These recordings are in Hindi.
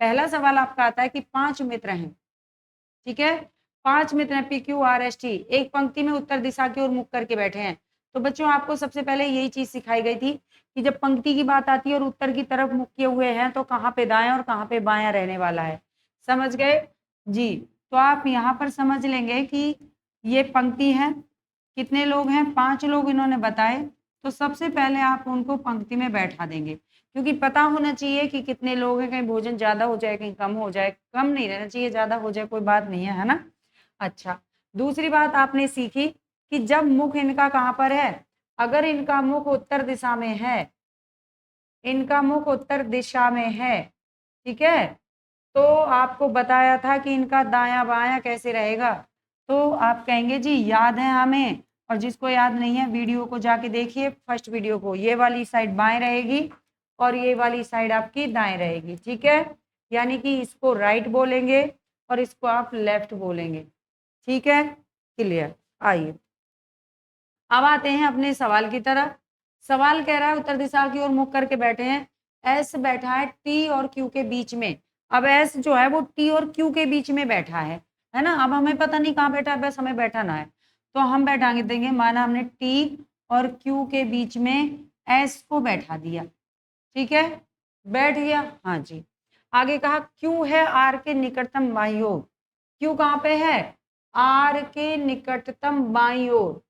पहला सवाल आपका आता है कि 5 मित्र हैं, ठीक है, 5 मित्र हैं PQRST, एक पंक्ति में उत्तर दिशा की ओर मुख करके बैठे हैं। तो बच्चों आपको सबसे पहले यही चीज सिखाई गई थी कि जब पंक्ति की बात आती है और उत्तर की तरफ मुख किए हुए हैं तो कहाँ पे दाएं और कहाँ पे बायां रहने वाला है, समझ गए जी। तो आप यहाँ पर समझ लेंगे कि ये पंक्ति है, कितने लोग हैं, 5 लोग इन्होंने बताए। तो सबसे पहले आप उनको पंक्ति में बैठा देंगे, क्योंकि पता होना चाहिए कि कितने लोग हैं, कहीं भोजन ज्यादा हो जाए कहीं कम हो जाए, कम नहीं रहना चाहिए, ज्यादा हो जाए कोई बात नहीं है ना। अच्छा, दूसरी बात आपने सीखी कि जब मुख इनका कहाँ पर है, अगर इनका मुख उत्तर दिशा में है, इनका मुख उत्तर दिशा में है, ठीक है, तो आपको बताया था कि इनका दायां बायां कैसे रहेगा। तो आप कहेंगे जी याद है हमें, और जिसको याद नहीं है वीडियो को जाके देखिए, फर्स्ट वीडियो को, ये वाली साइड बाएं रहेगी और ये वाली साइड आपकी दाएं रहेगी, ठीक है, यानी कि इसको राइट बोलेंगे और इसको आप लेफ्ट बोलेंगे, ठीक है, क्लियर। आइए अब आते हैं अपने सवाल की तरफ। सवाल कह रहा है उत्तर दिशा की ओर मुख करके बैठे हैं, एस बैठा है टी और क्यू के बीच में। अब एस जो है वो टी और क्यू के बीच में बैठा है ना। अब हमें पता नहीं कहाँ बैठा है, बस हमें बैठाना है, तो हम बैठाएंगे, देंगे माना हमने टी और क्यू के बीच में एस को बैठा दिया, ठीक है, बैठ गया, हाँ जी। आगे कहा क्यू है आर के निकटतम बाईं ओर, क्यू कहाँ पे है, आर के निकटतम बाईं ओर,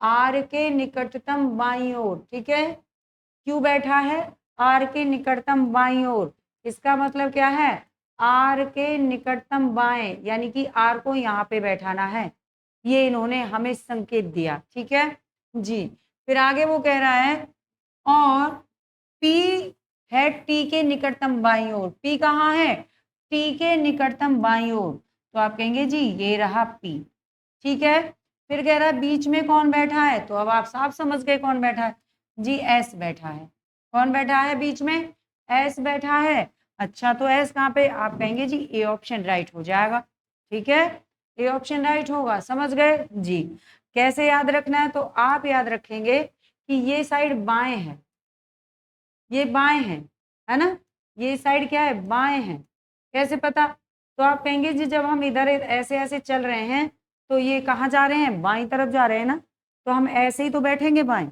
आर के निकटतम बाईं ओर, ठीक है, क्यू बैठा है आर के निकटतम बाईं ओर, इसका मतलब क्या है, आर के निकटतम बाएं, यानी कि आर को यहाँ पे बैठाना है, ये इन्होंने हमें संकेत दिया, ठीक है जी। फिर आगे वो कह रहा है और P है टी के निकटतम बाईं ओर, P कहाँ है, टी के निकटतम बाईं ओर, तो आप कहेंगे जी ये रहा P, ठीक है। फिर कह रहा है बीच में कौन बैठा है, तो अब आप साफ समझ गए कौन बैठा है, जी S बैठा है। कौन बैठा है बीच में, S बैठा है। अच्छा, तो S कहाँ पे, आप कहेंगे जी ए ऑप्शन राइट हो जाएगा, ठीक है, ए ऑप्शन राइट होगा, समझ गए जी। कैसे याद रखना है, तो आप याद रखेंगे कि ये साइड बाएं है, ये बाएं है ना, ये साइड क्या है, बाएं है। कैसे पता, तो आप कहेंगे जी जब हम इधर ऐसे ऐसे चल रहे हैं तो ये कहाँ जा रहे हैं, बाईं तरफ जा रहे हैं ना, तो हम ऐसे ही तो बैठेंगे बाएं।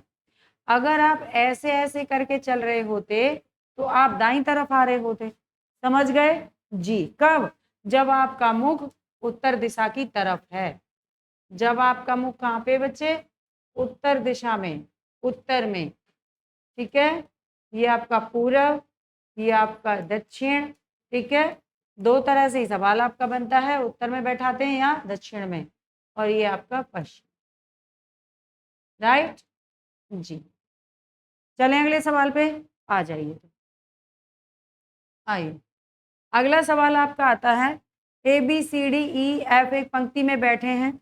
अगर आप ऐसे ऐसे करके चल रहे होते तो आप दाईं तरफ आ रहे होते, समझ गए जी। कब, जब आपका मुख उत्तर दिशा की तरफ है, जब आपका मुख कहाँ पे बच्चे, उत्तर दिशा में, उत्तर में, ठीक है, ये आपका पूरब, ये आपका दक्षिण, ठीक है, दो तरह से ही सवाल आपका बनता है, उत्तर में बैठाते हैं या दक्षिण में, और ये आपका पश्चिम, राइट जी। चलें अगले सवाल पे, आ जाइए, आइए अगला सवाल आपका आता है ABCDEF एक पंक्ति में बैठे हैं,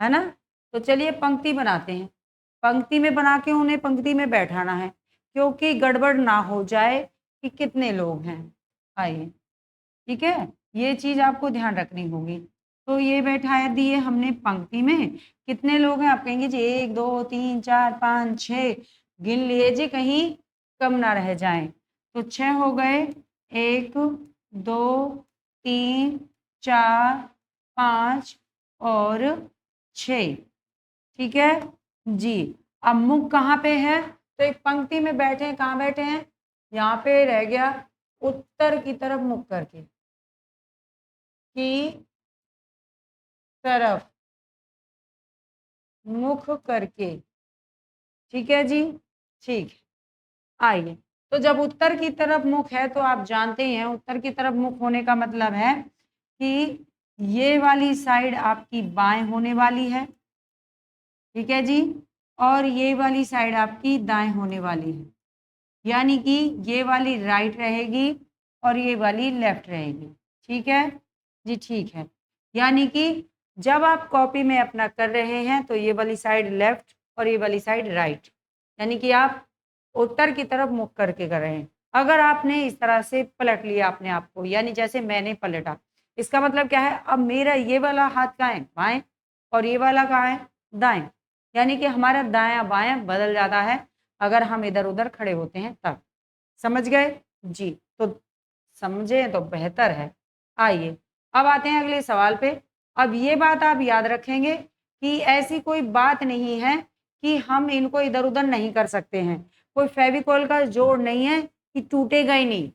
है ना, तो चलिए पंक्ति बनाते हैं, पंक्ति में बना के उन्हें पंक्ति में बैठाना है, क्योंकि गड़बड़ ना हो जाए कि कितने लोग हैं। आइए, ठीक है, ये चीज आपको ध्यान रखनी होगी। तो ये बैठा दिए हमने पंक्ति में, कितने लोग हैं, आप कहेंगे जी 1 2 3 4 5 6, गिन लिए जी कहीं कम ना रह जाए, तो 6 हो गए, 1 2 3 4 5 और 6, ठीक है जी। अब मुख कहाँ पे है, तो एक पंक्ति में बैठे हैं, कहाँ बैठे हैं, यहाँ पे रह गया, उत्तर की तरफ मुख करके, की तरफ मुख करके, ठीक है जी, ठीक है। आइए, तो जब उत्तर की तरफ मुख है तो आप जानते हैं उत्तर की तरफ मुख होने का मतलब है कि ये वाली साइड आपकी बाएं होने वाली है, ठीक है जी, और ये वाली साइड आपकी दाएं होने वाली है, यानी कि ये वाली राइट रहेगी और ये वाली लेफ्ट रहेगी, ठीक है जी, ठीक है। यानी कि जब आप कॉपी में अपना कर रहे हैं तो ये वाली साइड लेफ्ट और ये वाली साइड राइट, यानी कि आप उत्तर की तरफ मुख करके कर रहे हैं। अगर आपने इस तरह से पलट लिया अपने आप को, यानी जैसे मैंने पलटा, इसका मतलब क्या है, अब मेरा ये वाला हाथ कहाँ है, बाएं, और ये वाला कहाँ है, दाएं, यानी कि हमारा दायां बायां बदल जाता है अगर हम इधर उधर खड़े होते हैं तब, समझ गए जी। तो समझे तो बेहतर है। आइए अब आते हैं अगले सवाल पे। अब ये बात आप याद रखेंगे कि ऐसी कोई बात नहीं है कि हम इनको इधर उधर नहीं कर सकते हैं। कोई फेविकॉल का जोड़ नहीं है कि टूटेगा ही नहीं।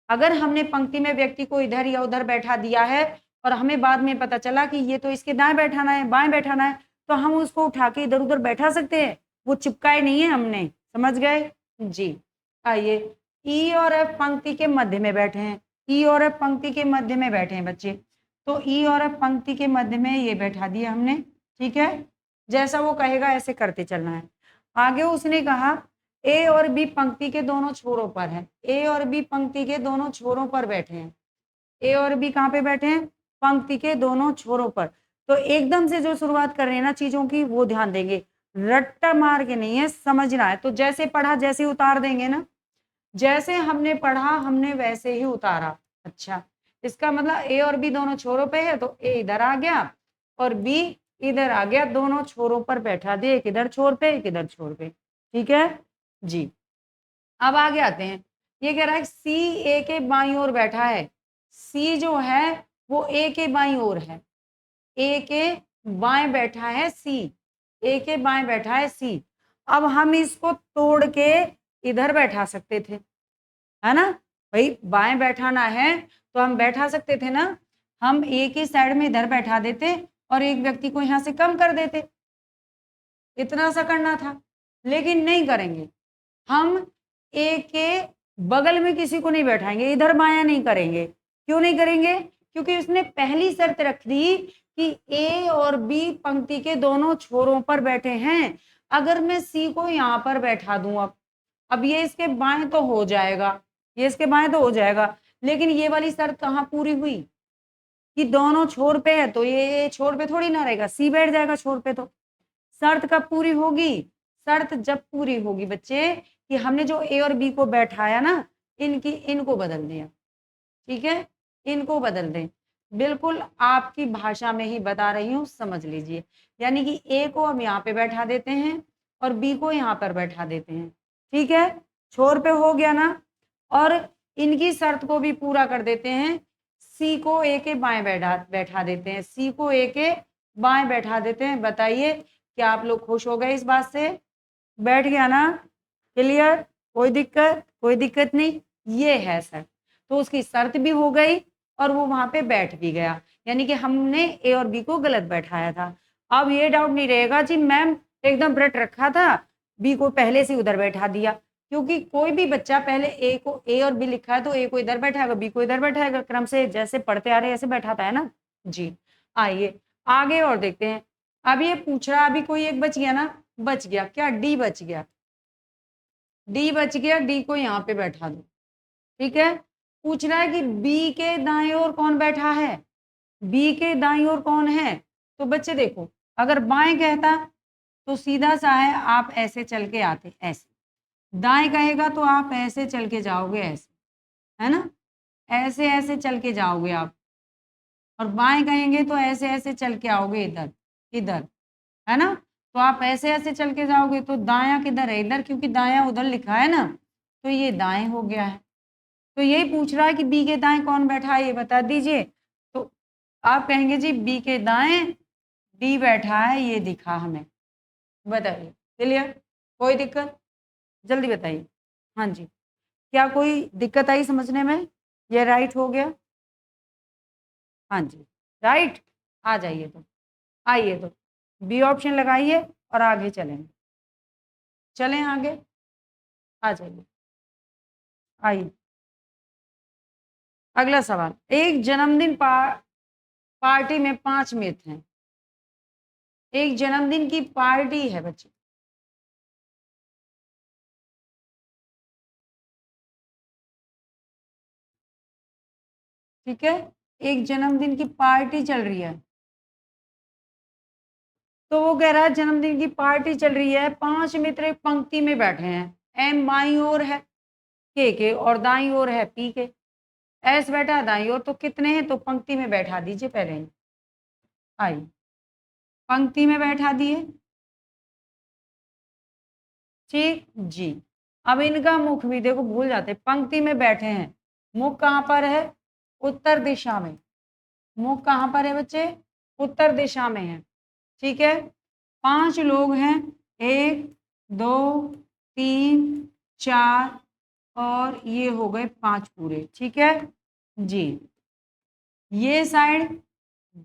अगर हमने पंक्ति में व्यक्ति को इधर या उधर बैठा दिया है और हमें बाद में पता चला कि ये तो इसके दाएं बैठाना है, बाएं बैठाना है, तो हम उसको उठा के इधर उधर बैठा सकते हैं। वो चिपकाए नहीं है हमने, समझ गए जी। आइए ई और एफ पंक्ति के मध्य में बैठे हैं। ई और एफ पंक्ति के मध्य में बैठे हैं बच्चे। तो ई और एफ पंक्ति के मध्य में ये बैठा दिया हमने, ठीक है। जैसा वो कहेगा ऐसे करते चलना है। आगे उसने कहा ए और बी पंक्ति के दोनों छोरों पर है। ए और बी पंक्ति के दोनों छोरों पर बैठे हैं। ए और बी कहाँ पे बैठे हैं? पंक्ति के दोनों छोरों पर। तो एकदम से जो शुरुआत कर रहे हैं ना चीजों की, वो ध्यान देंगे, रट्टा मार के नहीं है, समझना है। तो जैसे पढ़ा जैसे उतार देंगे ना, जैसे हमने पढ़ा हमने वैसे ही उतारा। अच्छा, इसका मतलब ए और बी दोनों छोरों पे है, तो ए इधर आ गया और बी इधर आ गया, दोनों छोरों पर बैठा दिए, एक इधर छोर पे एक इधर छोर पे, ठीक है जी। अब आगे आते हैं। ये कह रहा है सी ए के बाईं ओर बैठा है। सी जो है वो ए के बाईं ओर है। ए के बाएं बैठा है सी। ए के बाएं बैठा है सी। अब हम इसको तोड़ के इधर बैठा सकते थे, है ना भाई। बाएं बैठाना है तो हम बैठा सकते थे ना। हम ए की साइड में इधर बैठा देते और एक व्यक्ति को यहां से कम कर देते, इतना सा करना था। लेकिन नहीं करेंगे हम। ए के बगल में किसी को नहीं बैठाएंगे, इधर बायां नहीं करेंगे। क्यों नहीं करेंगे? क्योंकि उसने पहली शर्त रख दी कि ए और बी पंक्ति के दोनों छोरों पर बैठे हैं। अगर मैं सी को यहाँ पर बैठा दूं, अब ये इसके बाएं तो हो जाएगा, ये इसके बाएं तो हो जाएगा, लेकिन ये वाली शर्त कहाँ पूरी हुई कि दोनों छोर पे है, तो ये छोर पे थोड़ी ना रहेगा, सी बैठ जाएगा छोर पे। तो शर्त कब पूरी होगी? शर्त जब पूरी होगी बच्चे कि हमने जो ए और बी को बैठाया ना, इनको बदल दिया, ठीक है, इनको बदल दें। बिल्कुल आपकी भाषा में ही बता रही हूँ, समझ लीजिए। यानी कि ए को हम यहाँ पे बैठा देते हैं और बी को यहाँ पर बैठा देते हैं, ठीक है। छोर पे हो गया ना। और इनकी शर्त को भी पूरा कर देते हैं। सी को ए के बाएं बैठा देते हैं, सी को ए के बाएं बैठा देते हैं। बताइए क्या आप लोग खुश हो गए इस बात से? बैठ गया ना? क्लियर? कोई दिक्कत? कोई दिक्कत नहीं। ये है शर्त। तो उसकी शर्त भी हो गई और वो वहां पे बैठ भी गया, यानी कि हमने ए और बी को गलत बैठाया था। अब ये डाउट नहीं रहेगा जी मैम एकदम रट रखा था, बी को पहले से उधर बैठा दिया। क्योंकि कोई भी बच्चा पहले ए को, ए और बी लिखा है तो ए को इधर बैठाएगा, बी को इधर बैठाएगा, क्रम से जैसे पढ़ते आ रहे ऐसे बैठाता है ना जी। आइए आगे और देखते हैं। अब ये पूछ रहा, अभी कोई एक बच गया ना, बच गया क्या? डी बच गया, डी बच गया, डी को यहाँ पे बैठा दो, ठीक है। पूछ रहा है कि बी के दाएं ओर कौन बैठा है, बी के दाएं ओर कौन है। तो बच्चे देखो, अगर बाएं कहता तो सीधा सा है, आप ऐसे चल के आते, ऐसे। दाएं कहेगा तो आप ऐसे चल के जाओगे, ऐसे, है ना, ऐसे ऐसे चल के जाओगे आप। और बाएं कहेंगे तो ऐसे ऐसे चल के आओगे इधर, इधर, है ना। तो आप ऐसे ऐसे चल के जाओगे। तो दायां किधर है? इधर, क्योंकि दायां उधर लिखा है ना, तो ये दाएं हो गया है। तो यही पूछ रहा है कि बी के दाएं कौन बैठा है, ये बता दीजिए। तो आप कहेंगे जी बी के दाएं डी बैठा है, ये दिखा हमें। बताइए, क्लियर? कोई दिक्कत? जल्दी बताइए। हाँ जी, क्या कोई दिक्कत आई समझने में? ये राइट हो गया? हाँ जी, राइट। आ जाइए तो, आइए तो बी ऑप्शन लगाइए और आगे चलें, चलें आगे, आ जाइए, आइए। अगला सवाल, एक जन्मदिन पार्टी में 5 मित्र हैं। एक जन्मदिन की पार्टी है बच्चे, ठीक है, एक जन्मदिन की पार्टी चल रही है। तो वो कह रहा है जन्मदिन की पार्टी चल रही है, 5 मित्र एक पंक्ति में बैठे हैं। एम बाईं ओर है के और दाईं ओर है पी के। एस बैठा दाईं ओर, तो कितने हैं? तो पंक्ति में बैठा दीजिए पहले ही। आइए पंक्ति में बैठा दिए, ठीक जी। अब इनका मुख भी देखो, भूल जाते, पंक्ति में बैठे हैं मुख कहाँ पर है? उत्तर दिशा में। मुख कहाँ पर है बच्चे? उत्तर दिशा में है। ठीक है, 5 लोग हैं, 1 2 3 4 और ये हो गए 5 पूरे। ठीक है जी, ये साइड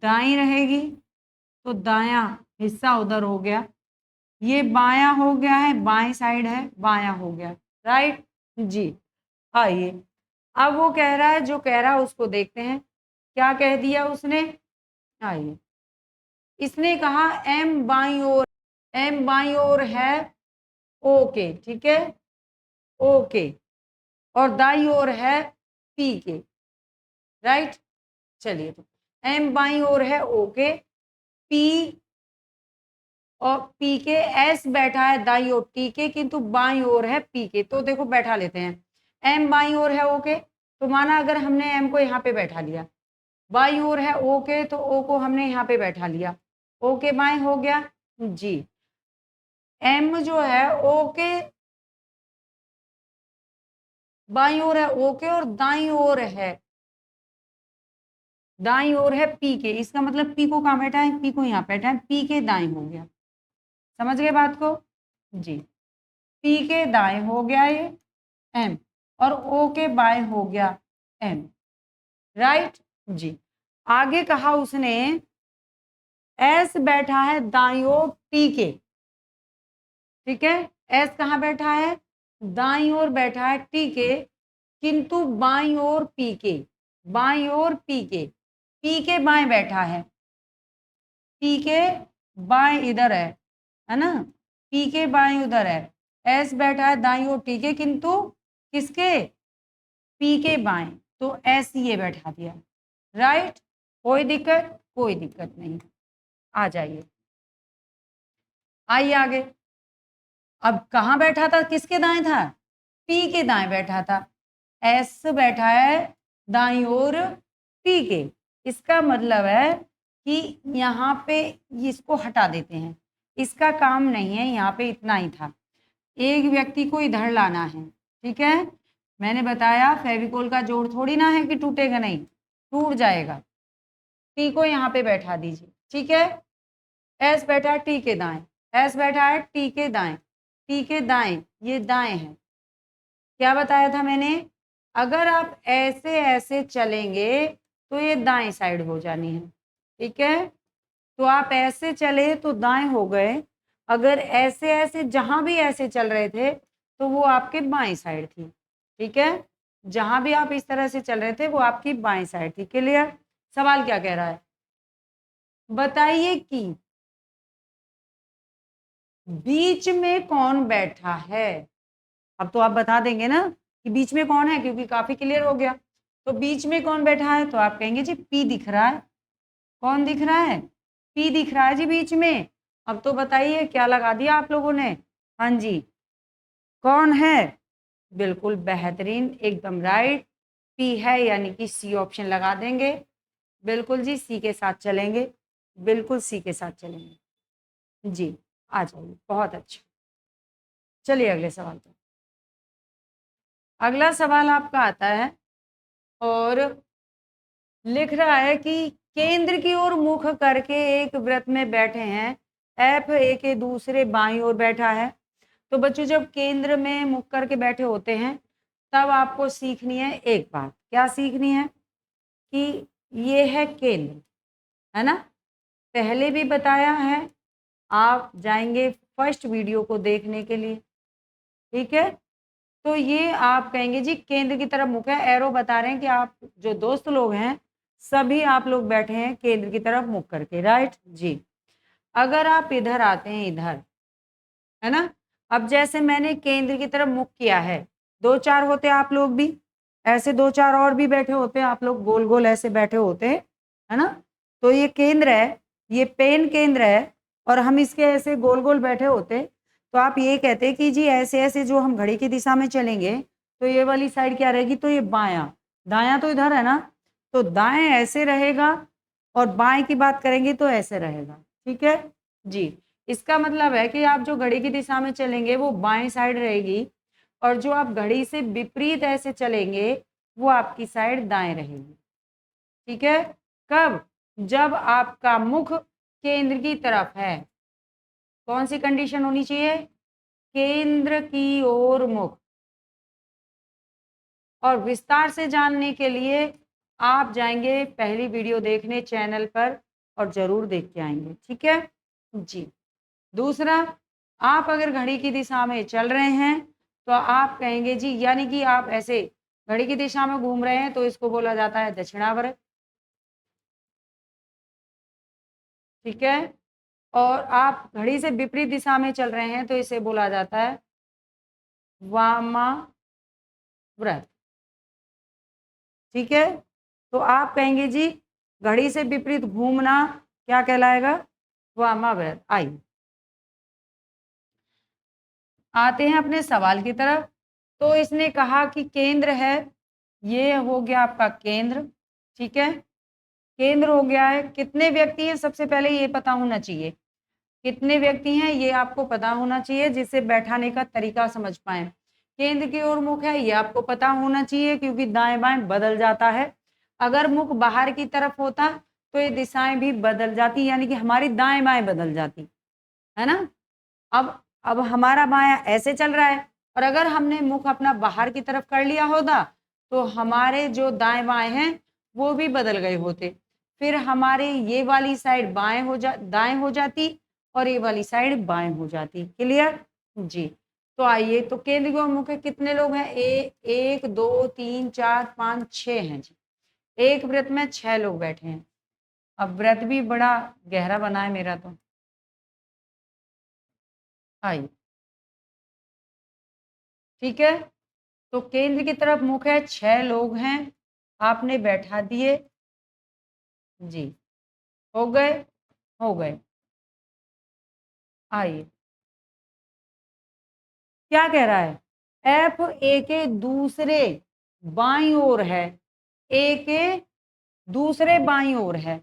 दाई रहेगी तो दायां हिस्सा उधर हो गया, ये बायां हो गया है, बाएं साइड है, बायां हो गया, राइट जी। आइए अब वो कह रहा है, जो कह रहा है उसको देखते हैं, क्या कह दिया उसने। आइए, इसने कहा M by R, M by R है ओके, ठीक है ओके, और दाई ओर है पी के, राइट। चलिए तो एम बाई ओर है ओके, पी और पी के, एस बैठा है दाई ओर टी के, किंतु बाई ओर है पी के। तो देखो बैठा लेते हैं, एम बाई ओर है ओके, तो माना अगर हमने एम को यहाँ पे बैठा लिया, बाई ओर है ओके तो ओ को हमने यहाँ पे बैठा लिया, ओके बाई हो गया जी। एम जो है ओके बाई ओर है ओके और दाई ओर है, दाई ओर है पी के, इसका मतलब पी को कहाँ बैठा है? पी को यहाँ बैठा है, पी के दाएं हो गया। समझ गए बात को जी, पी के दाएं हो गया ये एम, और ओ के बाएं हो गया एम, राइट जी। आगे कहा उसने एस बैठा है दाई ओर टी के, ठीक है, एस कहाँ बैठा है? दाई ओर बैठा है टी के, किंतु बाई ओर पी के, बाई ओर पी के बाएं बैठा है, पी के बाएं इधर है ना, पी के बाएं उधर है, एस बैठा है दाई ओर टी के, किंतु किसके? पी के बाएं, तो एस ये बैठा दिया, राइट। कोई दिक्कत? कोई दिक्कत नहीं, आ जाइए, आइए आगे। अब कहाँ बैठा था? किसके दाएं था? पी के दाएं बैठा था, एस बैठा है दाई ओर पी के, इसका मतलब है कि यहाँ पे इसको हटा देते हैं, इसका काम नहीं है, यहाँ पे इतना ही था। एक व्यक्ति को इधर लाना है, ठीक है, मैंने बताया फेविकोल का जोड़ थोड़ी ना है कि टूटेगा नहीं, टूट जाएगा। टी को यहाँ पे बैठा दीजिए, ठीक है, एस बैठा है टी के दाएं, एस बैठा है टी के दाएं, टी के दाएं ये दाएं है। क्या बताया था मैंने? अगर आप ऐसे ऐसे चलेंगे तो ये दाएं साइड हो जानी है, ठीक है, तो आप ऐसे चले तो दाएं हो गए, अगर ऐसे ऐसे जहां भी ऐसे चल रहे थे तो वो आपके बाएं साइड थी, ठीक है, जहां भी आप इस तरह से चल रहे थे वो आपकी बाएं साइड थी। क्लियर? सवाल क्या कह रहा है? बताइए कि बीच में कौन बैठा है। अब तो आप बता देंगे ना कि बीच में कौन है, क्योंकि काफी क्लियर हो गया। तो बीच में कौन बैठा है? तो आप कहेंगे जी पी दिख रहा है। कौन दिख रहा है? पी दिख रहा है जी बीच में। अब तो बताइए क्या लगा दिया आप लोगों ने? हाँ जी, कौन है? बिल्कुल बेहतरीन, एकदम राइट, पी है, यानी कि सी ऑप्शन लगा देंगे। बिल्कुल जी, सी के साथ चलेंगे, बिल्कुल सी के साथ चलेंगे जी। आ जाइए, बहुत अच्छा। चलिए अगले सवाल पर। अगला सवाल आपका आता है और लिख रहा है कि केंद्र की ओर मुख करके एक व्रत में बैठे हैं, एफ ए के दूसरे बाईं ओर बैठा है। तो बच्चों जब केंद्र में मुख करके बैठे होते हैं तब आपको सीखनी है एक बात। क्या सीखनी है? कि ये है केंद्र, है ना, पहले भी बताया है, आप जाएंगे फर्स्ट वीडियो को देखने के लिए, ठीक है। तो ये आप कहेंगे जी केंद्र की तरफ मुख है, एरो बता रहे हैं कि आप जो दोस्त लोग हैं सभी आप लोग बैठे हैं केंद्र की तरफ मुख करके, राइट जी। अगर आप इधर आते हैं, इधर, है ना, अब जैसे मैंने केंद्र की तरफ मुख किया है, 2-4 होते आप लोग भी ऐसे, 2-4 और भी बैठे होते हैं, आप लोग गोल गोल ऐसे बैठे होते हैं, है ना। तो ये केंद्र है, ये पेन केंद्र है, और हम इसके ऐसे गोल गोल बैठे होते, तो आप ये कहते कि जी ऐसे ऐसे जो हम घड़ी की दिशा में चलेंगे तो ये वाली साइड क्या रहेगी? तो ये बायां, दायां तो इधर है ना, तो दाएं ऐसे रहेगा, और बाएं की बात करेंगे तो ऐसे रहेगा, ठीक है जी। इसका मतलब है कि आप जो घड़ी की दिशा में चलेंगे वो बाएं साइड रहेगी, और जो आप घड़ी से विपरीत ऐसे चलेंगे वो आपकी साइड दाएं रहेगी। ठीक है, कब? जब आपका मुख केंद्र की तरफ है। कौन सी कंडीशन होनी चाहिए? केंद्र की ओर मुख। और विस्तार से जानने के लिए आप जाएंगे पहली वीडियो देखने चैनल पर और जरूर देख के आएंगे। ठीक है जी। दूसरा, आप अगर घड़ी की दिशा में चल रहे हैं तो आप कहेंगे जी, यानी कि आप ऐसे घड़ी की दिशा में घूम रहे हैं तो इसको बोला जाता है दक्षिणावर्त। ठीक है, और आप घड़ी से विपरीत दिशा में चल रहे हैं तो इसे बोला जाता है वामाव्रत। ठीक है, तो आप कहेंगे जी घड़ी से विपरीत घूमना क्या कहलाएगा? वामाव्रत। आइए आते हैं अपने सवाल की तरफ। तो इसने कहा कि केंद्र है, ये हो गया आपका केंद्र। ठीक है, केंद्र हो गया है। कितने व्यक्ति हैं सबसे पहले ये पता होना चाहिए। कितने व्यक्ति हैं ये आपको पता होना चाहिए, जिससे बैठाने का तरीका समझ पाए। केंद्र की ओर मुख है, ये आपको पता होना चाहिए क्योंकि दाएं बाएं बदल जाता है। अगर मुख बाहर की तरफ होता तो ये दिशाएं भी बदल जाती, यानी कि हमारी दाएं बाएं बदल जाती है ना। अब हमारा बायां ऐसे चल रहा है और अगर हमने मुख अपना बाहर की तरफ कर लिया होता तो हमारे जो दाएं बाएं हैं वो भी बदल गए होते। फिर हमारे ये वाली साइड दाएं हो जाती और ये वाली साइड बाएं हो जाती। क्लियर जी। तो आइए, तो केंद्र की ओर मुख के कितने लोग हैं? 1 2 3 4 5 6 हैं जी। एक व्रत में 6 लोग बैठे हैं। अब व्रत भी बड़ा गहरा बना है मेरा तो। आइए, ठीक है, तो केंद्र की तरफ मुख है, 6 लोग हैं, आपने बैठा दिए जी। हो गए? हो गए। आइए, क्या कह रहा है? एफ ए के दूसरे बाईं ओर है, ए के दूसरे बाईं ओर है।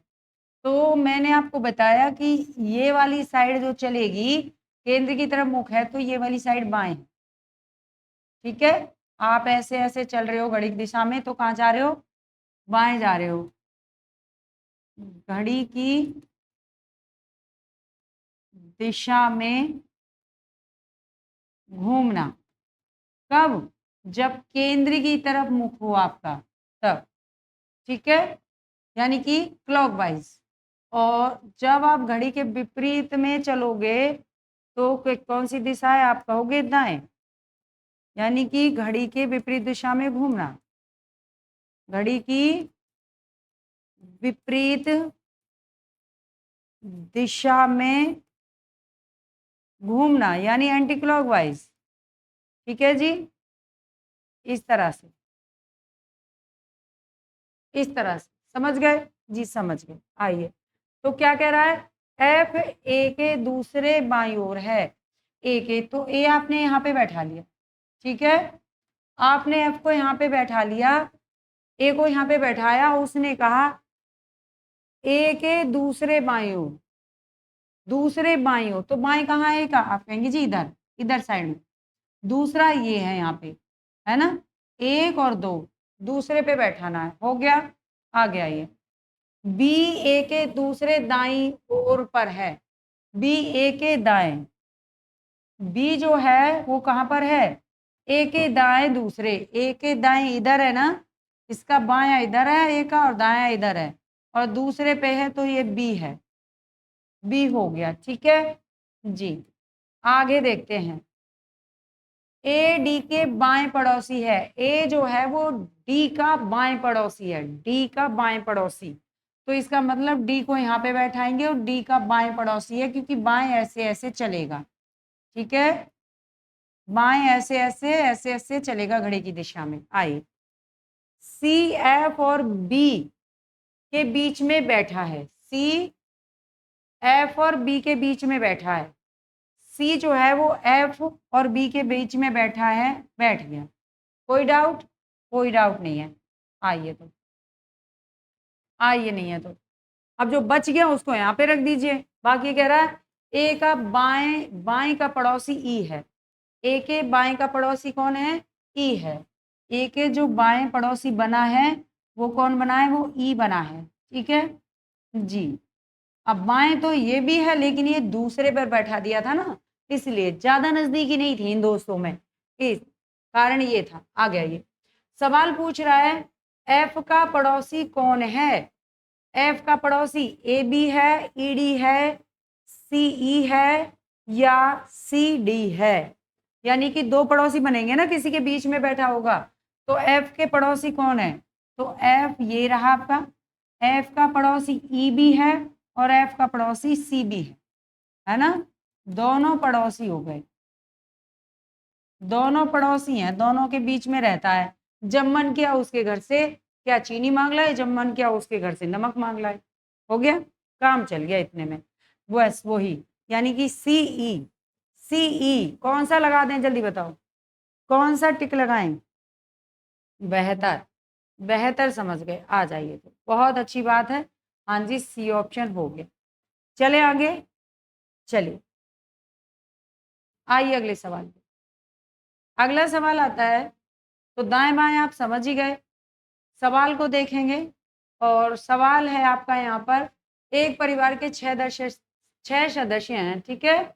तो मैंने आपको बताया कि ये वाली साइड जो चलेगी, केंद्र की तरफ मुख है तो ये वाली साइड बाएं है। ठीक है, आप ऐसे ऐसे चल रहे हो घड़ी की दिशा में तो कहाँ जा रहे हो? बाएं जा रहे हो। घड़ी की दिशा में घूमना कब? जब केंद्र की तरफ मुख हो आपका, तब। ठीक है, यानी कि क्लॉकवाइज। और जब आप घड़ी के विपरीत में चलोगे तो कौन सी दिशा है? आप कहोगे दाएं, यानी कि घड़ी के विपरीत दिशा में घूमना। घड़ी की विपरीत दिशा में घूमना यानी एंटी क्लॉकवाइज। ठीक है जी, इस तरह से, इस तरह से समझ गए जी? समझ गए। आइए, तो क्या कह रहा है? एफ ए के दूसरे बाईं ओर है। ए के, तो ए आपने यहाँ पे बैठा लिया। ठीक है, आपने एफ को यहाँ पे बैठा लिया, ए को यहाँ पे बैठाया। उसने कहा ए के दूसरे बाईं ओर, दूसरे बाईं ओर, तो बाएं कहाँ है का? आप कहेंगे जी इधर, इधर साइड में। दूसरा ये है यहाँ पे, है ना, 1 और 2, दूसरे पे बैठाना है। हो गया? आ गया ये। बी ए के दूसरे दाईं ओर पर है, बी ए के दाएं। बी जो है वो कहाँ पर है? ए के दाएं दूसरे, ए के दाएं इधर है ना, इसका बायां इधर है ए का और दायां इधर है, और दूसरे पे है तो ये बी है। बी हो गया। ठीक है जी, आगे देखते हैं। ए डी के बाएं पड़ोसी है। ए जो है वो डी का बाएं पड़ोसी है, डी का बाएं पड़ोसी। तो इसका मतलब डी को यहाँ पे बैठाएंगे और डी का बाएं पड़ोसी है क्योंकि बाएं ऐसे ऐसे चलेगा। ठीक है, बाएं ऐसे ऐसे ऐसे ऐसे चलेगा घड़ी की दिशा में। आइए, सी एफ और बी के बीच में बैठा है। सी एफ और बी के बीच में बैठा है। सी जो है वो एफ और बी के बीच में बैठा है, बैठ गया। कोई डाउट? कोई डाउट नहीं है। आइए, तो आइए, नहीं है तो अब जो बच गया उसको यहाँ पे रख दीजिए। बाकी कह रहा है ए का बाएं का पड़ोसी ई है। ए के बाएं का पड़ोसी कौन है? ई है। ए के जो बाएं पड़ोसी बना है वो कौन बना है, वो ई बना है, ठीक है जी। अब बाएं तो ये भी है लेकिन ये दूसरे पर बैठा दिया था ना, इसलिए ज्यादा नजदीकी नहीं थी इन दोस्तों में, इस कारण ये था। आ गया ये सवाल पूछ रहा है एफ का पड़ोसी कौन है। एफ का पड़ोसी ए बी है, ई डी है, सी ई है या सी डी है। यानी कि दो पड़ोसी बनेंगे ना, किसी के बीच में बैठा होगा, तो एफ के पड़ोसी कौन है, तो एफ ये रहा आपका, एफ का पड़ोसी ई बी है और एफ का पड़ोसी सी बी है ना। दोनों पड़ोसी हो गए, दोनों पड़ोसी हैं, दोनों के बीच में रहता है। जब मन किया उसके घर से क्या चीनी मांग लाए, जब मन किया उसके घर से नमक मांग लाए, हो गया, काम चल गया इतने में। बस वही, यानी कि सीई, सीई कौन सा लगा दें, जल्दी बताओ कौन सा टिक लगाएं। बेहतर, बेहतर समझ गए, आ जाइए, तो बहुत अच्छी बात है। हाँ जी, सी ऑप्शन हो गया। चले आगे, चलिए आइए अगले सवाल पे। अगला सवाल आता है, तो दाएं बाएं आप समझ ही गए, सवाल को देखेंगे और सवाल है आपका यहाँ पर, एक परिवार के 6 सदस्य हैं, ठीक है,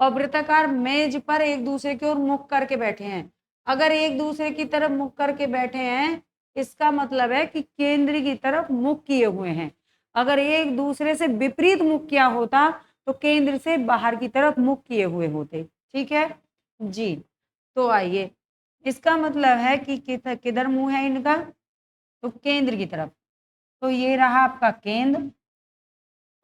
और वृत्ताकार मेज पर एक दूसरे की ओर मुख करके बैठे हैं। अगर एक दूसरे की तरफ मुख करके बैठे हैं, इसका मतलब है कि केंद्र की तरफ मुख किए हुए हैं। अगर एक दूसरे से विपरीत मुख किया होता तो केंद्र से बाहर की तरफ मुख किए हुए होते, ठीक है जी। तो आइए, इसका मतलब है कि किधर मुंह है इनका, तो केंद्र की तरफ। तो ये रहा आपका केंद्र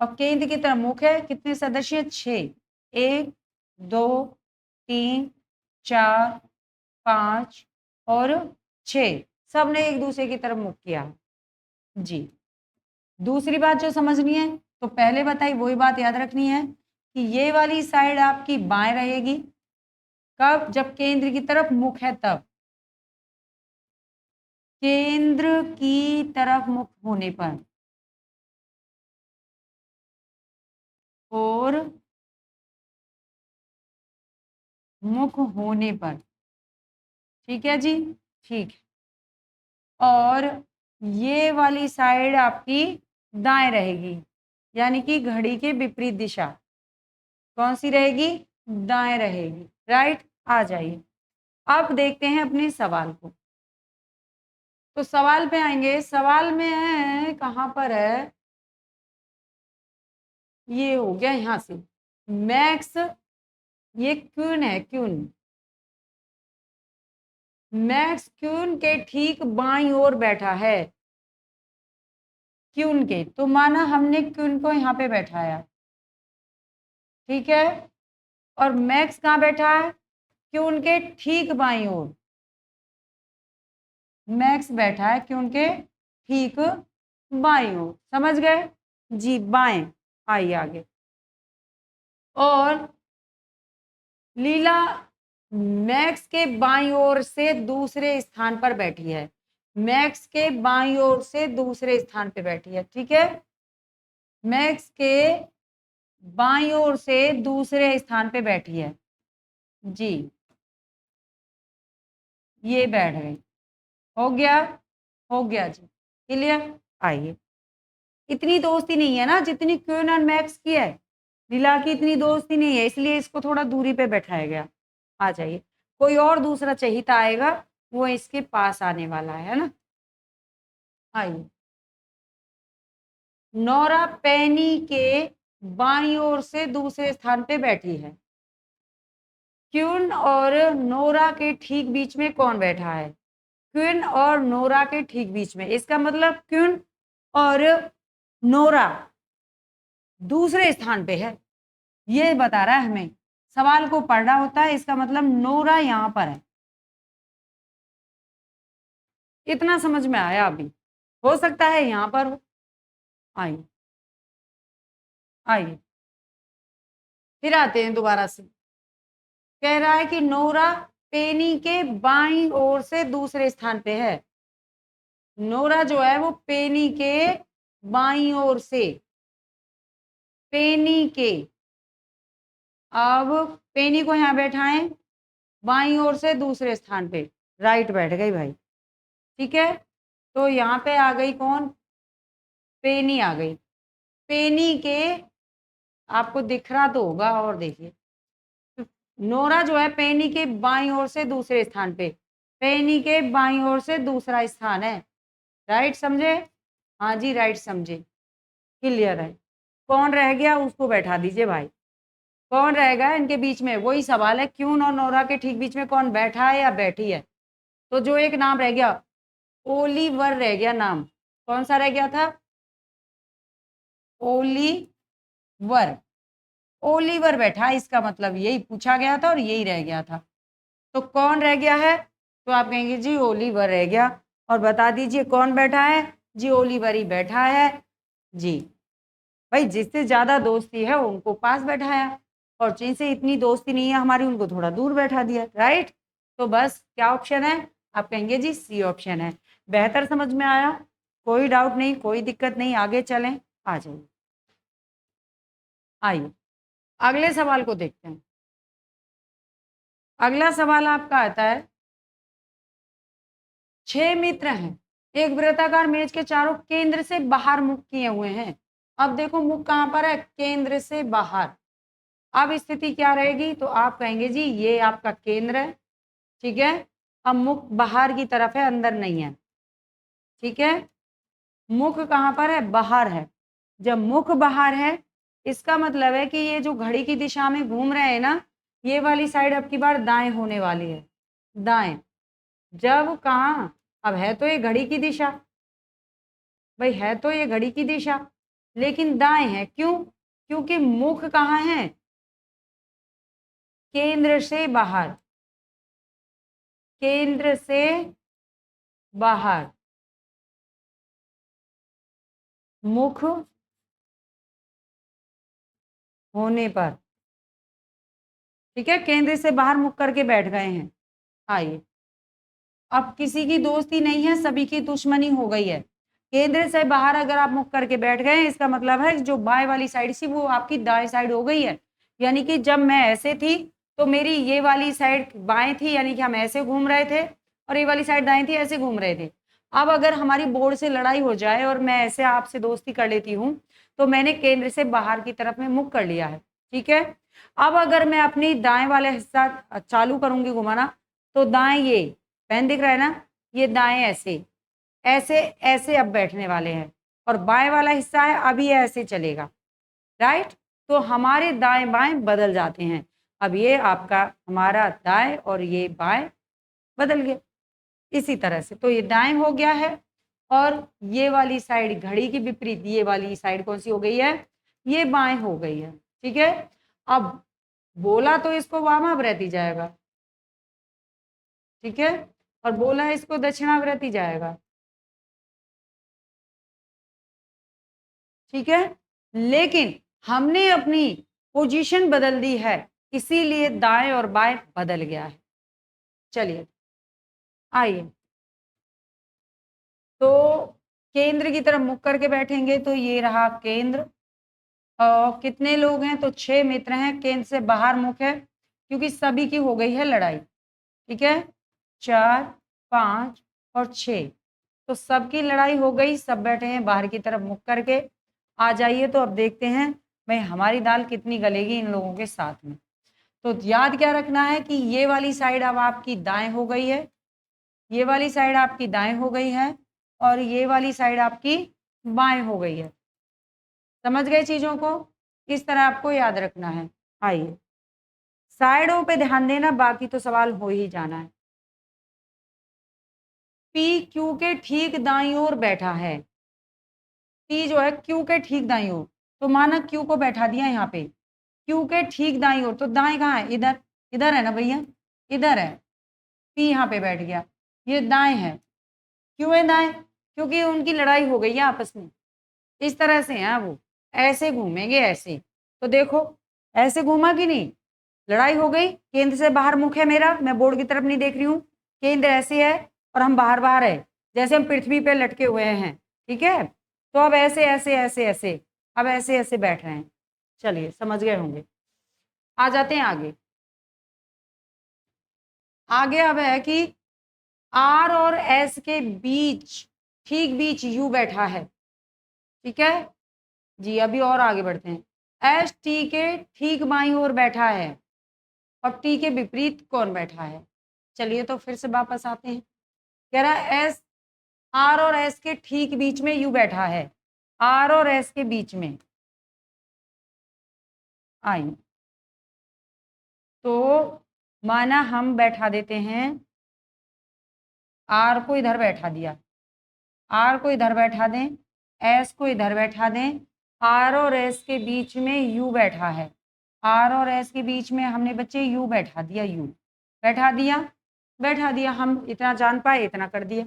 और केंद्र की तरफ मुख है। कितने सदस्य, 6, 1 2 3 4 5 और 6, सबने एक दूसरे की तरफ मुख किया जी। दूसरी बात जो समझनी है, तो पहले बताई वही बात याद रखनी है कि ये वाली साइड आपकी बाएं रहेगी, कब, जब केंद्र की तरफ मुख है तब, केंद्र की तरफ मुख होने पर और मुख होने पर, ठीक है जी, ठीक है। और ये वाली साइड आपकी दाएं रहेगी, यानी कि घड़ी के विपरीत दिशा कौन सी रहेगी, दाएं रहेगी, राइट। आ जाइए, अब देखते हैं अपने सवाल को। तो सवाल पे आएंगे, सवाल में है कहां पर है, ये हो गया यहां से, मैक्स, ये क्यून है, क्यून, मैक्स क्यून के ठीक बाईं ओर बैठा है, क्यून के, तो माना हमने क्यून को यहाँ पे बैठाया, ठीक है, और मैक्स कहाँ बैठा है, क्यून के ठीक बाईं ओर, मैक्स बैठा है क्यून के ठीक बाईं ओर, समझ गए जी, बाएं। आइए आगे, और लीला मैक्स के बाईं ओर से दूसरे स्थान पर बैठी है, मैक्स के बाईं ओर से दूसरे स्थान पे बैठी है, ठीक है, मैक्स के बाईं ओर से दूसरे स्थान पे बैठी है जी, ये बैठ गई, हो गया, हो गया जी, क्लियर। आइए, इतनी दोस्ती नहीं है ना जितनी क्वीन और मैक्स की है, लीला की इतनी दोस्ती नहीं है, इसलिए इसको थोड़ा दूरी पे बैठाया गया। आ जाइए, कोई और दूसरा चहीता आएगा, वो इसके पास आने वाला है ना। आइए, नोरा पैनी के बाईं ओर से दूसरे स्थान पे बैठी है, क्वीन और नोरा के ठीक बीच में कौन बैठा है, क्वीन और नोरा के ठीक बीच में, इसका मतलब क्वीन और नोरा दूसरे स्थान पे है, ये बता रहा है हमें, सवाल को पढ़ना होता है, इसका मतलब नोरा यहां पर है, इतना समझ में आया। अभी हो सकता है यहां पर हो। आइए, आइए फिर आते हैं दोबारा से, कह रहा है कि नोरा पेनी के बाईं ओर से दूसरे स्थान पे है, नोरा जो है वो पेनी के बाईं ओर से, पेनी के, अब पेनी को यहां बैठाएं बाईं ओर से दूसरे स्थान पे, राइट बैठ गई भाई, ठीक है। तो यहाँ पे आ गई कौन, पेनी आ गई। पेनी के आपको दिख रहा तो होगा, और देखिए नोरा जो है पेनी के बाईं ओर से दूसरे स्थान पे, पेनी के बाईं ओर से दूसरा स्थान है। राइट समझे, हाँ जी राइट समझे, क्लियर है। कौन रह गया उसको बैठा दीजिए भाई, कौन रहेगा इनके बीच में, वही सवाल है, क्यून और नोरा के ठीक बीच में कौन बैठा है या बैठी है। तो जो एक नाम रह गया, ओलिवर रह गया नाम, कौन सा रह गया था, ओलिवर। ओलिवर बैठा, इसका मतलब यही पूछा गया था और यही रह गया था। तो कौन रह गया है, तो आप कहेंगे जी ओलिवर रह गया। और बता दीजिए कौन बैठा है, जी ओलिवर ही बैठा है जी। भाई जिससे ज्यादा दोस्ती है उनको पास बैठाया, और जिनसे इतनी दोस्ती नहीं है हमारी उनको थोड़ा दूर बैठा दिया। राइट, तो बस क्या ऑप्शन है, आप कहेंगे जी सी ऑप्शन है। बेहतर समझ में आया, कोई डाउट नहीं, कोई दिक्कत नहीं, आगे चलें, आ जाइए। आइए अगले सवाल को देखते हैं। अगला सवाल आपका आता है, 6 मित्र हैं, एक वृत्ताकार मेज के चारों केंद्र से बाहर मुख किए हुए हैं। अब देखो मुख कहाँ पर है, केंद्र से बाहर। अब स्थिति क्या रहेगी, तो आप कहेंगे जी ये आपका केंद्र है, ठीक है। अब मुख बाहर की तरफ है, अंदर नहीं है, ठीक है। मुख कहाँ पर है, बाहर है। जब मुख बाहर है इसका मतलब है कि ये जो घड़ी की दिशा में घूम रहे हैं ना, ये वाली साइड अब की बार दाएं होने वाली है, दाएं। जब कहाँ, अब है तो ये घड़ी की दिशा, भाई है तो ये घड़ी की दिशा, लेकिन दाएं है, क्यों, क्योंकि मुख कहाँ है, केंद्र से बाहर, केंद्र से बाहर। मुख होने पर, ठीक है, केंद्र से बाहर मुख करके बैठ गए हैं। आइए, अब किसी की दोस्ती नहीं है, सभी की दुश्मनी हो गई है। केंद्र से बाहर अगर आप मुख करके बैठ गए, इसका मतलब है जो बाएं वाली साइड थी वो आपकी दाएं साइड हो गई है। यानी कि जब मैं ऐसे थी तो मेरी ये वाली साइड बाएं थी, यानी कि हम ऐसे घूम रहे थे, और ये वाली साइड दाएं थी, ऐसे घूम रहे थे। अब अगर हमारी बोर्ड से लड़ाई हो जाए और मैं ऐसे आपसे दोस्ती कर लेती हूँ, तो मैंने केंद्र से बाहर की तरफ में मुख कर लिया है, ठीक है। अब अगर मैं अपनी दाएं वाले हिस्सा चालू करूंगी घुमाना, तो दाएं ये पेन दिख रहा है ना, ये दाएं ऐसे ऐसे ऐसे अब बैठने वाले हैं, और बाएं वाला हिस्सा है अभी ऐसे चलेगा। राइट, तो हमारे दाएं बाएं बदल जाते हैं। अब ये आपका हमारा दाएं और ये बाएं बदल गए इसी तरह से, तो ये दाएं हो गया है, और ये वाली साइड घड़ी की विपरीत ये वाली साइड कौन सी हो गई है, ये बाएं हो गई है, ठीक है। अब बोला तो इसको वामाव्रत ही जाएगा, ठीक है, और बोला इसको दक्षिणाव्रत ही जाएगा, ठीक है। लेकिन हमने अपनी पोजीशन बदल दी है, इसीलिए दाएं और बाएं बदल गया है। चलिए आइए, तो केंद्र की तरफ मुख करके बैठेंगे, तो ये रहा केंद्र। कितने लोग हैं, तो 6 मित्र हैं, केंद्र से बाहर मुख है क्योंकि सभी की हो गई है लड़ाई, ठीक है। 4, 5 और 6, तो सबकी लड़ाई हो गई, सब बैठे हैं बाहर की तरफ मुख करके। आ जाइए, तो अब देखते हैं भाई हमारी दाल कितनी गलेगी इन लोगों के साथ में। तो याद क्या रखना है कि ये वाली साइड अब आपकी दाएं हो गई है, ये वाली साइड आपकी दाएं हो गई है, और ये वाली साइड आपकी बाएं हो गई है। समझ गए चीजों को, इस तरह आपको याद रखना है। आइए साइडों पे ध्यान देना, बाकी तो सवाल हो ही जाना है। पी क्यू के ठीक दाईं ओर बैठा है, पी जो है क्यू के ठीक दाईं ओर, तो माना क्यू को बैठा दिया यहाँ पे, क्यू के ठीक दाईं ओर, तो दाएं कहाँ है, इधर, इधर है ना भैया, इधर है, पी यहाँ पे बैठ गया, ये दाएं है। क्यों है दाएं, क्योंकि उनकी लड़ाई हो गई है आपस में, इस तरह से है वो, ऐसे घूमेंगे ऐसे, तो देखो ऐसे घूमा कि नहीं, लड़ाई हो गई, केंद्र से बाहर मुख है मेरा, मैं बोर्ड की तरफ नहीं देख रही हूँ, केंद्र ऐसे है और हम बाहर बाहर है, जैसे हम पृथ्वी पे लटके हुए हैं, ठीक है। तो अब ऐसे ऐसे ऐसे ऐसे, अब ऐसे ऐसे बैठ रहे हैं। चलिए समझ गए होंगे, आ जाते हैं आगे। आगे अब है कि आर और एस के बीच, ठीक बीच यू बैठा है, ठीक है जी। अभी और आगे बढ़ते हैं। एस टी के ठीक बाईं ओर बैठा है और टी के विपरीत कौन बैठा है? चलिए तो फिर से वापस आते हैं। कह रहा है एस, आर और एस के ठीक बीच में यू बैठा है, आर और एस के बीच में आई। तो माना हम बैठा देते हैं, आर को इधर बैठा दिया, आर को इधर बैठा दें, एस को इधर बैठा दें, आर और एस के बीच में यू बैठा है, आर और एस के बीच में हमने बच्चे यू बैठा दिया, यू बैठा दिया, बैठा दिया। हम इतना जान पाए, इतना कर दिया।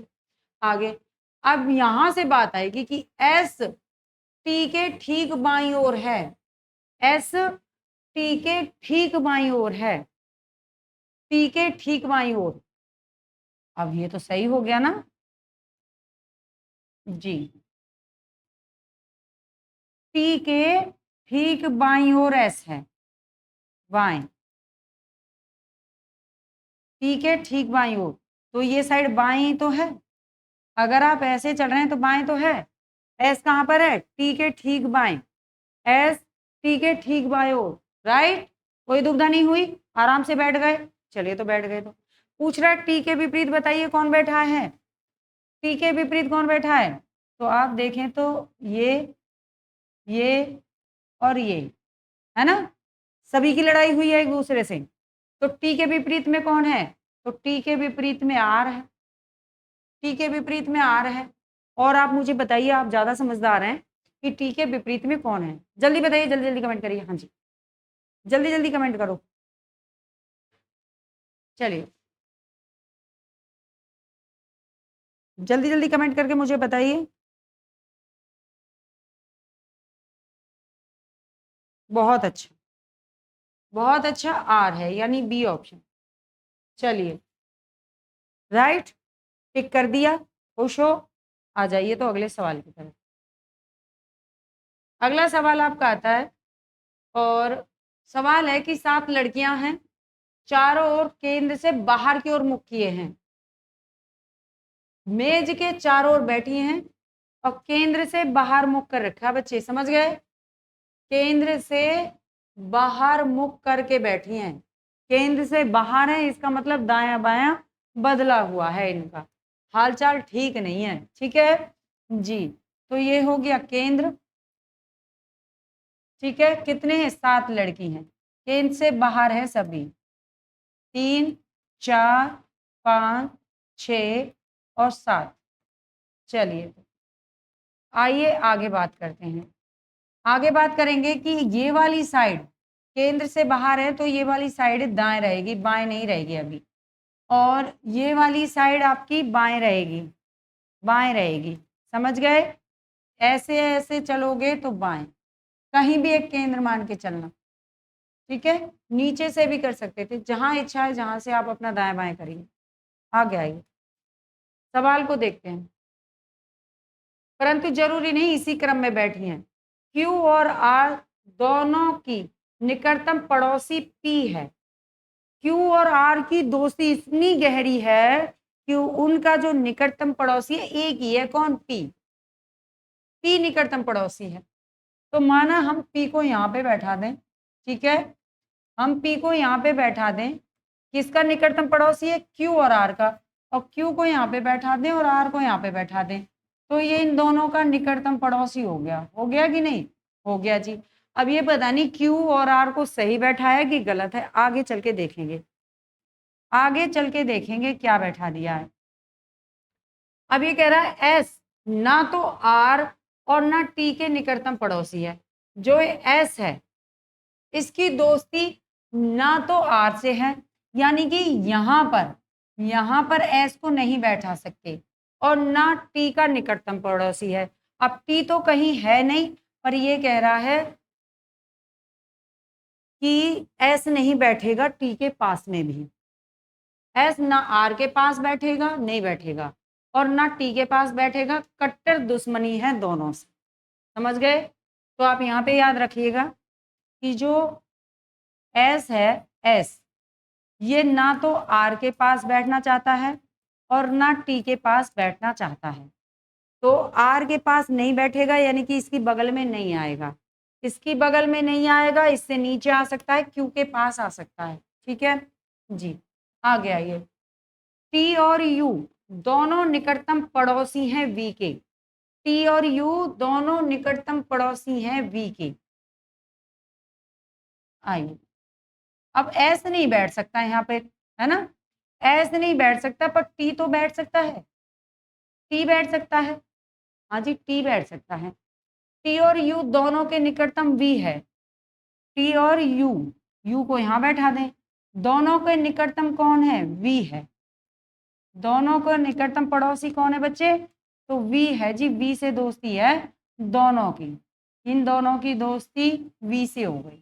आगे अब यहां से बात आएगी कि एस टी के ठीक बाईं ओर है, एस टी के ठीक बाईं ओर है, टी के ठीक बाईं ओर। अब ये तो सही हो गया ना जी। टी के ठीक बाईं ओर एस है, बाएं, टी के ठीक बाईं ओर, तो ये साइड बाएं तो है। अगर आप ऐसे चल रहे हैं तो बाएं तो है। एस कहाँ पर है? टी के ठीक बाएं, एस टी के ठीक बाएं ओर, राइट। कोई दुविधा नहीं हुई, आराम से बैठ गए। चलिए तो बैठ गए। तो पूछ रहा है टी के विपरीत बताइए कौन बैठा है, टी के विपरीत कौन बैठा है? तो आप देखें तो ये और ये है ना, सभी की लड़ाई हुई है एक दूसरे से। तो टी के विपरीत में कौन है? तो टी के विपरीत में आर है, टी के विपरीत में आर है। और आप मुझे बताइए, आप ज्यादा समझदार हैं, कि टी के विपरीत में कौन है? जल्दी बताइए, जल्दी जल्दी कमेंट करिए। हाँ जी, जल्दी जल्दी कमेंट करो। चलिए जल्दी जल्दी कमेंट करके मुझे बताइए। बहुत अच्छा, बहुत अच्छा, आर है, यानी बी ऑप्शन। चलिए राइट, टिक कर दिया, खुश हो। आ जाइए तो अगले सवाल की तरफ। अगला सवाल आपका आता है, और सवाल है कि 7 लड़कियां हैं, चारों ओर केंद्र से बाहर की ओर मुख किए हैं, मेज के चारों ओर बैठी हैं और केंद्र से बाहर मुख कर रखा है। बच्चे समझ गए? केंद्र से बाहर मुख करके बैठी हैं, केंद्र से बाहर है, इसका मतलब दायां बायां बदला हुआ है, इनका हालचाल ठीक नहीं है, ठीक है जी। तो ये हो गया केंद्र, ठीक है। कितने हैं? 7 लड़की हैं, केंद्र से बाहर है सभी, 3 4 5 6 और 7। चलिए आइए आगे बात करते हैं। आगे बात करेंगे कि ये वाली साइड केंद्र से बाहर है, तो ये वाली साइड दाएं रहेगी, बाएं नहीं रहेगी अभी। और ये वाली साइड आपकी बाएं रहेगी, बाएं रहेगी, समझ गए? ऐसे ऐसे चलोगे तो बाएं, कहीं भी एक केंद्र मान के चलना, ठीक है। नीचे से भी कर सकते थे, जहां इच्छा है जहां से आप अपना दाएं बाएं करिए। आगे आइए, सवाल को देखते हैं। परंतु जरूरी नहीं इसी क्रम में बैठी हैं। क्यू और आर दोनों की निकटतम पड़ोसी पी है। क्यू और आर की दोस्ती इतनी गहरी है कि उनका जो निकटतम पड़ोसी है एक ही है, कौन? पी। पी निकटतम पड़ोसी है। तो माना हम पी को यहाँ पे बैठा दें, ठीक है, हम पी को यहाँ पे बैठा दें, किसका निकटतम पड़ोसी है? क्यू और आर का। और क्यू को यहाँ पे बैठा दें और आर को यहाँ पे बैठा दें, तो ये इन दोनों का निकटतम पड़ोसी हो गया। हो गया कि नहीं? हो गया जी। अब ये पता नहीं क्यू और आर को सही बैठा है कि गलत है, आगे चल के देखेंगे, आगे चल के देखेंगे क्या बैठा दिया है। अब ये कह रहा है एस ना तो आर और ना टी के निकटतम पड़ोसी है। जो एस है इसकी दोस्ती ना तो आर से है, यानी कि यहां पर एस को नहीं बैठा सकते, और ना टी का निकटतम पड़ोसी है। अब टी तो कहीं है नहीं, पर ये कह रहा है कि एस नहीं बैठेगा टी के पास में भी। एस ना आर के पास बैठेगा, नहीं बैठेगा, और ना टी के पास बैठेगा। कट्टर दुश्मनी है दोनों से, समझ गए? तो आप यहाँ पे याद रखिएगा कि जो एस है, एस ये ना तो आर के पास बैठना चाहता है और ना टी के पास बैठना चाहता है। तो आर के पास नहीं बैठेगा, यानी कि इसकी बगल में नहीं आएगा, इसकी बगल में नहीं आएगा, इससे नीचे आ सकता है, क्यू के पास आ सकता है। ठीक है जी, आ गया ये। टी और यू दोनों निकटतम पड़ोसी हैं वी के। टी और यू दोनों निकटतम पड़ोसी हैं वी के। आइए, अब एस नहीं बैठ सकता यहाँ पे, है ना, एस नहीं बैठ सकता, पर टी तो बैठ सकता है, टी बैठ सकता है। हाँ जी, टी बैठ सकता है। टी और यू दोनों के निकटतम वी है। टी और यू को यहाँ बैठा दें। दोनों के निकटतम कौन है? वी है। दोनों को निकटतम पड़ोसी कौन है बच्चे? तो वी है जी, वी से दोस्ती है दोनों की, इन दोनों की दोस्ती वी से हो गई।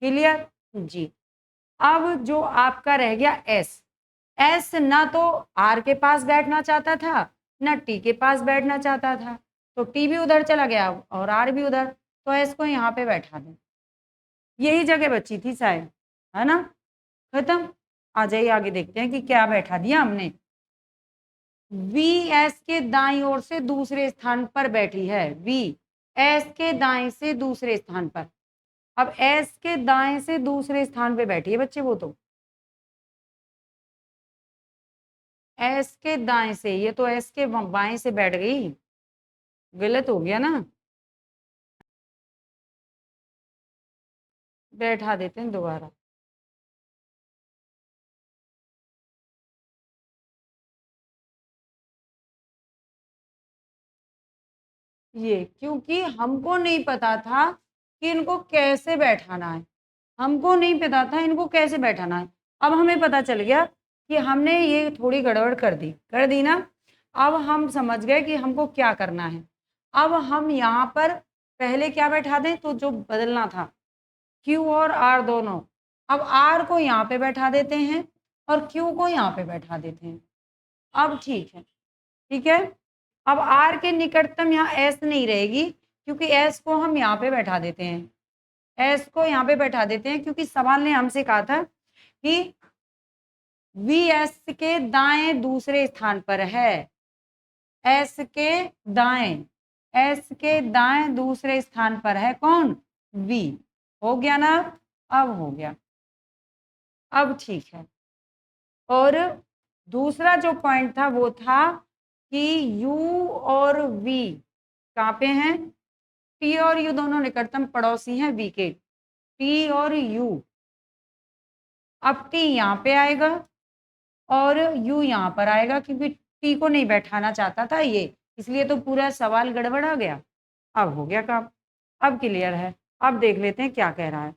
क्लियर जी। अब जो आपका रह गया एस, एस ना तो आर के पास बैठना चाहता था, ना टी के पास बैठना चाहता था, तो टी भी उधर चला गया और आर भी उधर, तो एस को यहाँ पे बैठा दें। यही जगह बची थी शायद, है ना, खत्म। आ जाइए आगे देखते हैं कि क्या बैठा दिया हमने। वी एस के दाईं ओर से दूसरे स्थान पर बैठी है, वी एस के दाएं से दूसरे स्थान पर। अब एस के दाएं से दूसरे स्थान पे बैठी है बच्चे वो, तो एस के दाएं से, ये तो एस के बाएं से बैठ गई, गलत हो गया ना, बैठा देते हैं दोबारा। ये क्योंकि हमको नहीं पता था कि इनको कैसे बैठाना है, हमको नहीं पता था इनको कैसे बैठाना है। अब हमें पता चल गया कि हमने ये थोड़ी गड़बड़ कर दी ना। अब हम समझ गए कि हमको क्या करना है। अब हम यहाँ पर पहले क्या बैठा दें, तो जो बदलना था Q और R दोनों, अब R को यहाँ पे बैठा देते हैं और Q को यहाँ पे बैठा देते हैं। अब ठीक है, ठीक है। अब R के निकटतम यहाँ S नहीं रहेगी, क्योंकि S को हम यहाँ पे बैठा देते हैं, S को यहाँ पे बैठा देते हैं, क्योंकि सवाल ने हमसे कहा था कि VS के दाएं दूसरे स्थान पर है, S के दाएं, S के दाएं दूसरे स्थान पर है कौन? V। हो गया ना, अब हो गया, अब ठीक है। और दूसरा जो पॉइंट था वो था कि U और V कहाँ पे हैं? T और U दोनों निकटतम पड़ोसी हैं V के, T और U। अब T यहाँ पे आएगा और U यहाँ पर आएगा, क्योंकि T को नहीं बैठाना चाहता था ये, इसलिए तो पूरा सवाल गड़बड़ा गया। अब हो गया काम, अब क्लियर है। अब देख लेते हैं क्या कह रहा है।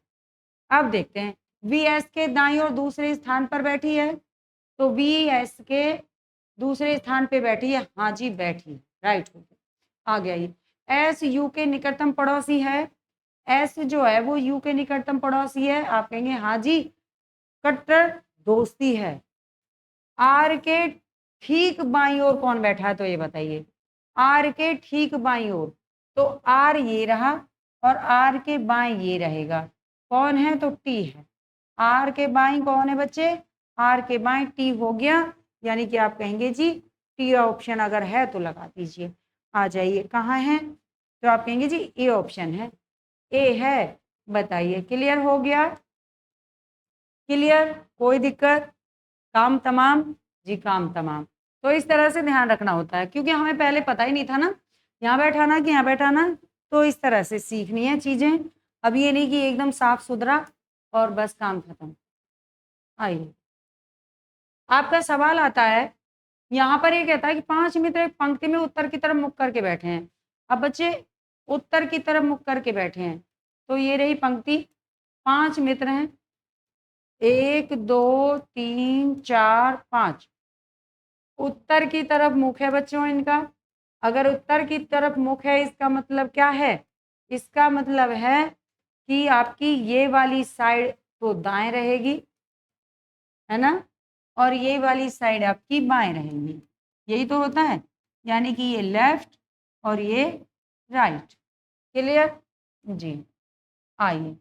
अब देखते हैं, वी एस के दाईं ओर दूसरे स्थान पर बैठी है, तो वी एस के दूसरे स्थान पे बैठी है, हाँ जी बैठी, राइट हो गया, आ गया ये। एस यू के निकटतम पड़ोसी है, एस जो है वो यू के निकटतम पड़ोसी है, आप कहेंगे हाँ जी कट्टर दोस्ती है। आर के ठीक बाईं ओर कौन बैठा है, तो ये बताइए, आर के ठीक बाईं ओर, तो आर ये रहा और आर के बाएं ये रहेगा, कौन है? तो टी है। आर के बाएं कौन है बच्चे? आर के बाएं टी हो गया, यानी कि आप कहेंगे जी टी ऑप्शन अगर है तो लगा दीजिए। आ जाइए, कहाँ है? तो आप कहेंगे जी ए ऑप्शन है, ए है, बताइए। क्लियर हो गया? क्लियर, कोई दिक्कत? काम तमाम जी, काम तमाम। तो इस तरह से ध्यान रखना होता है, क्योंकि हमें पहले पता ही नहीं था ना यहाँ बैठाना कि यहाँ बैठाना, तो इस तरह से सीखनी है चीजें। अब ये नहीं कि एकदम साफ सुथरा और बस काम खत्म। आइए, आपका सवाल आता है, यहाँ पर ये कहता है कि 5 मित्र एक पंक्ति में उत्तर की तरफ मुख करके बैठे हैं। अब बच्चे उत्तर की तरफ मुख करके बैठे हैं, तो ये रही पंक्ति, 5 मित्र हैं, 1 2 3 4 5, उत्तर की तरफ मुख है बच्चों इनका। अगर उत्तर की तरफ मुख है, इसका मतलब क्या है? इसका मतलब है कि आपकी ये वाली साइड तो दाएं रहेगी, है ना, और ये वाली साइड आपकी बाएं रहेगी, यही तो होता है, यानी कि ये लेफ्ट और ये राइट। क्लियर जी। आइए,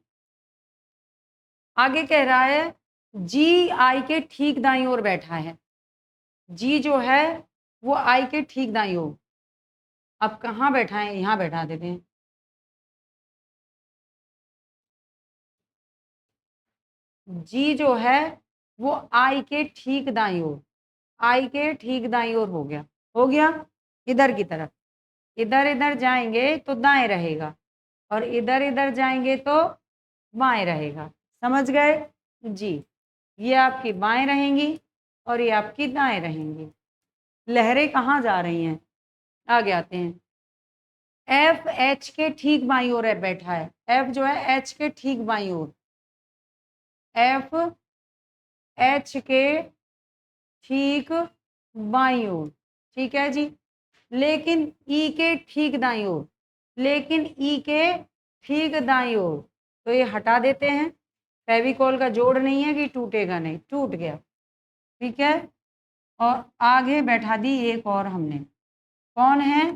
आगे कह रहा है जी आई के ठीक दाईं ओर बैठा है, जी जो है वो आई के ठीक दाईं ओर। अब कहाँ बैठा है, यहाँ बैठा देते हैं। जी जो है वो आई के ठीक दाईं ओर, आई के ठीक दाईं ओर हो गया, हो गया। इधर की तरफ, इधर इधर जाएंगे तो दाएं रहेगा, और इधर इधर जाएंगे तो बाएं रहेगा। समझ गए जी। ये आपकी बाएं रहेंगी और ये आपकी दाएं रहेंगी। लहरें कहाँ जा रही हैं, आगे आते हैं। एफ एच के ठीक बाईं ओर है बैठा है, एफ जो है एच के ठीक बाईं ओर, एफ एच के ठीक बाईं ओर, ठीक है जी। लेकिन ई के ठीक दाईं ओर, लेकिन ई के ठीक दाईं ओर, तो ये हटा देते हैं। फेविकॉल का जोड़ नहीं है कि टूटेगा नहीं, टूट गया, ठीक है। और आगे बैठा दी एक और हमने, कौन है,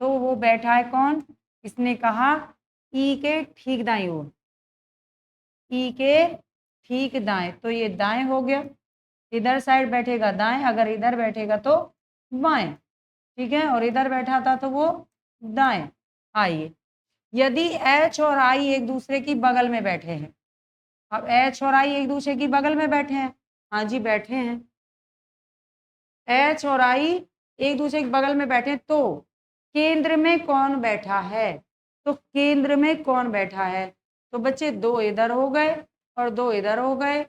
तो वो बैठा है कौन, इसने कहा ई के ठीक दाईं ओर, ई के ठीक दाएं, तो ये दाएं हो गया। इधर साइड बैठेगा दाएं, अगर इधर बैठेगा तो बाएं, ठीक है। और इधर बैठा था तो वो दाएं। आइए, यदि एच और आई एक दूसरे की बगल में बैठे हैं, अब एच और आई एक दूसरे की बगल में बैठे हैं, हाँ जी बैठे हैं, एच और आई एक दूसरे के बगल में बैठे, तो केंद्र में कौन बैठा है, तो केंद्र में कौन बैठा है, तो बच्चे दो इधर हो गए और दो इधर हो गए।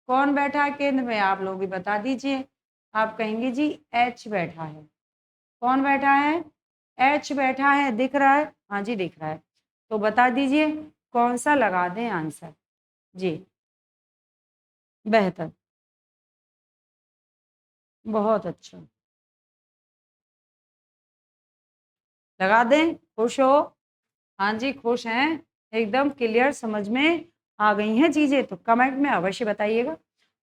कौन बैठा है केंद्र में, आप लोग भी बता दीजिए। आप कहेंगे जी एच बैठा है। कौन बैठा है, एच बैठा है, दिख रहा है, हाँ जी दिख रहा है। तो बता दीजिए कौन सा लगा दें आंसर जी। बेहतर, बहुत अच्छा, लगा दें, खुश हो, हाँ जी खुश हैं, एकदम क्लियर समझ में आ गई हैं चीज़ें, तो कमेंट में अवश्य बताइएगा।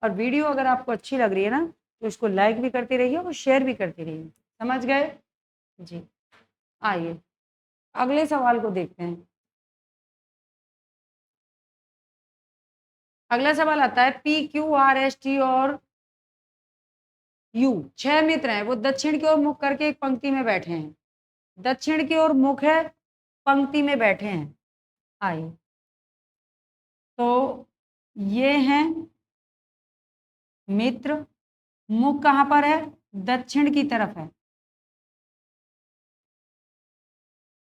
और वीडियो अगर आपको अच्छी लग रही है ना, तो इसको लाइक भी करते रहिए और शेयर भी करते रहिए। समझ गए जी। आइए अगले सवाल को देखते हैं। अगला सवाल आता है P Q R S T और यू, 6 मित्र हैं, वो दक्षिण की ओर मुख करके एक पंक्ति में बैठे हैं। दक्षिण की ओर मुख है, पंक्ति में बैठे हैं। आइए, तो ये हैं मित्र, मुख कहाँ पर है, दक्षिण की तरफ है।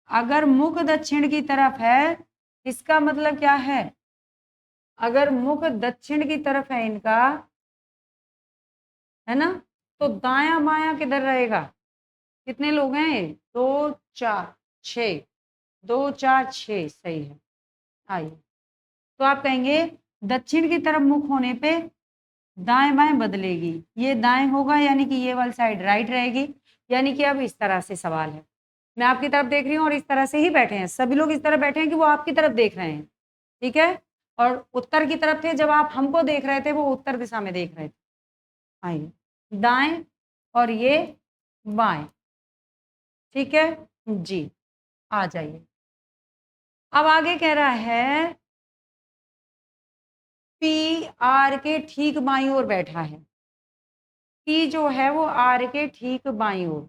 अगर मुख दक्षिण की तरफ है, इसका मतलब क्या है, अगर मुख दक्षिण की तरफ है इनका, है ना, तो दाया बायां किधर रहेगा। कितने लोग हैं ये, 2 4 6, 2 4 6 सही है। आइए, तो आप कहेंगे दक्षिण की तरफ मुख होने पे दाएं बाएं बदलेगी, ये दाएं होगा यानी कि ये वाली साइड राइट रहेगी। यानी कि अब इस तरह से सवाल है, मैं आपकी तरफ देख रही हूँ और इस तरह से ही बैठे हैं, सभी लोग इस तरह बैठे हैं कि वो आपकी तरफ देख रहे हैं, ठीक है। और उत्तर की तरफ थे जब आप हमको देख रहे थे, वो उत्तर दिशा में देख रहे थे। आइए, दाएं और ये बाएं, ठीक है जी। आ जाइए, अब आगे कह रहा है पी आर के ठीक बाईं ओर बैठा है। पी जो है वो आर के ठीक बाईं ओर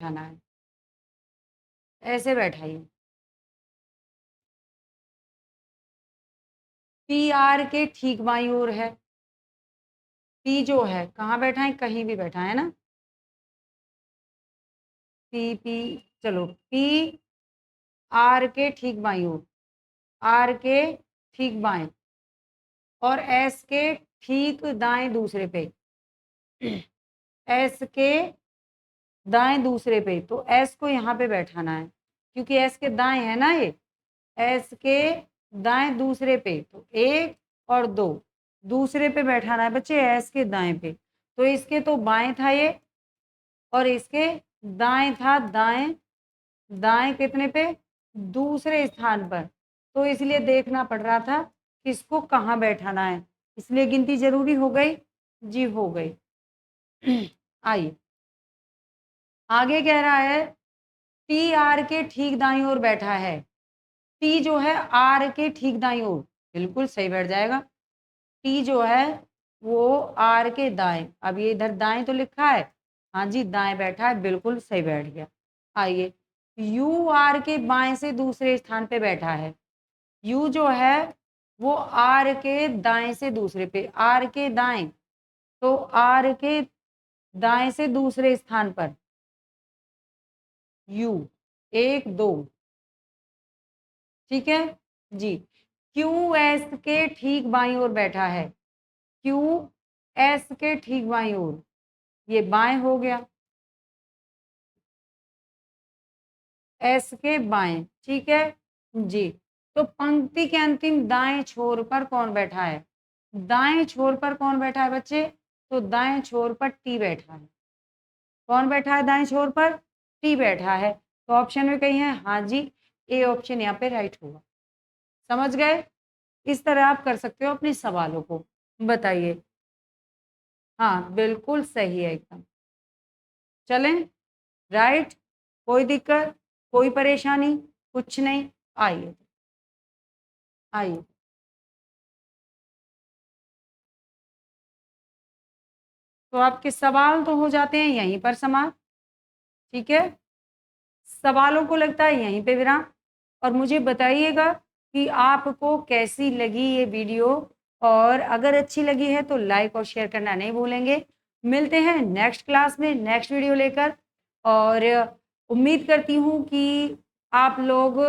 बैठाना है, ऐसे बैठाइए। पी आर के ठीक बाईं ओर है, पी जो है कहाँ बैठा है, कहीं भी बैठा है ना, पी पी, चलो पी आर के ठीक बाईं ओर, आर के ठीक बाएं, और एस के ठीक दाएं दूसरे पे, एस के दाएं दूसरे पे, तो एस को यहाँ पे बैठाना है, क्योंकि एस के दाएं है ना ये, एस के दाएं दूसरे पे, तो 1 और 2 दूसरे पे बैठाना है बच्चे, एस के दाएं पे। तो इसके तो बाएं था ये, और इसके दाएं था, दाएं दाएं कितने पे, दूसरे स्थान पर, तो इसलिए देखना पड़ रहा था किसको कहाँ बैठाना है, इसलिए गिनती जरूरी हो गई जी, हो गई। आइए, आगे कह रहा है टी आर के ठीक दाईं ओर बैठा है। टी जो है आर के ठीक दाईं ओर, बिल्कुल सही बैठ जाएगा। टी जो है वो आर के दाएं, अब ये इधर दाएं तो लिखा है, हाँ जी दाएं बैठा है, बिल्कुल सही बैठ गया। आइए, यू आर के बाएं से दूसरे स्थान पे बैठा है। यू जो है वो आर के दाएं से दूसरे पे, आर के दाएं, तो आर के दाएं से दूसरे स्थान पर यू, 1 2, ठीक है जी। क्यू एस के ठीक बाईं ओर बैठा है, क्यू एस के ठीक बाईं ओर, ये बाएं हो गया, एस के बाएं, ठीक है जी। तो पंक्ति के अंतिम दाएं छोर पर कौन बैठा है? दाएं छोर पर कौन बैठा है बच्चे? तो दाएं छोर पर टी बैठा है। कौन बैठा है दाएं छोर पर? टी बैठा है। तो ऑप्शन में कहीं है, हाँ जी, ए ऑप्शन यहाँ पे राइट होगा। समझ गए? इस तरह आप कर सकते हो अपने सवालों को। बताइए। हाँ बिल्कुल सही है एकदम। चलें, राइट, कोई दिक्कत, कोई परेशानी, कुछ नहीं। आइए आइए, तो आपके सवाल तो हो जाते हैं यहीं पर समाप्त, ठीक है। सवालों को लगता है यहीं पे विराम। और मुझे बताइएगा कि आपको कैसी लगी ये वीडियो, और अगर अच्छी लगी है तो लाइक और शेयर करना नहीं भूलेंगे। मिलते हैं नेक्स्ट क्लास में नेक्स्ट वीडियो लेकर, और उम्मीद करती हूँ कि आप लोग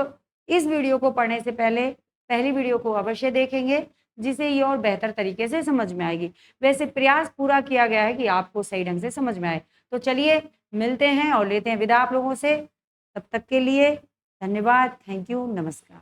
इस वीडियो को पढ़ने से पहले पहली वीडियो को अवश्य देखेंगे, जिसे ये और बेहतर तरीके से समझ में आएगी। वैसे प्रयास पूरा किया गया है कि आपको सही ढंग से समझ में आए। तो चलिए मिलते हैं और लेते हैं विदा आप लोगों से। तब तक के लिए धन्यवाद, थैंक यू, नमस्कार।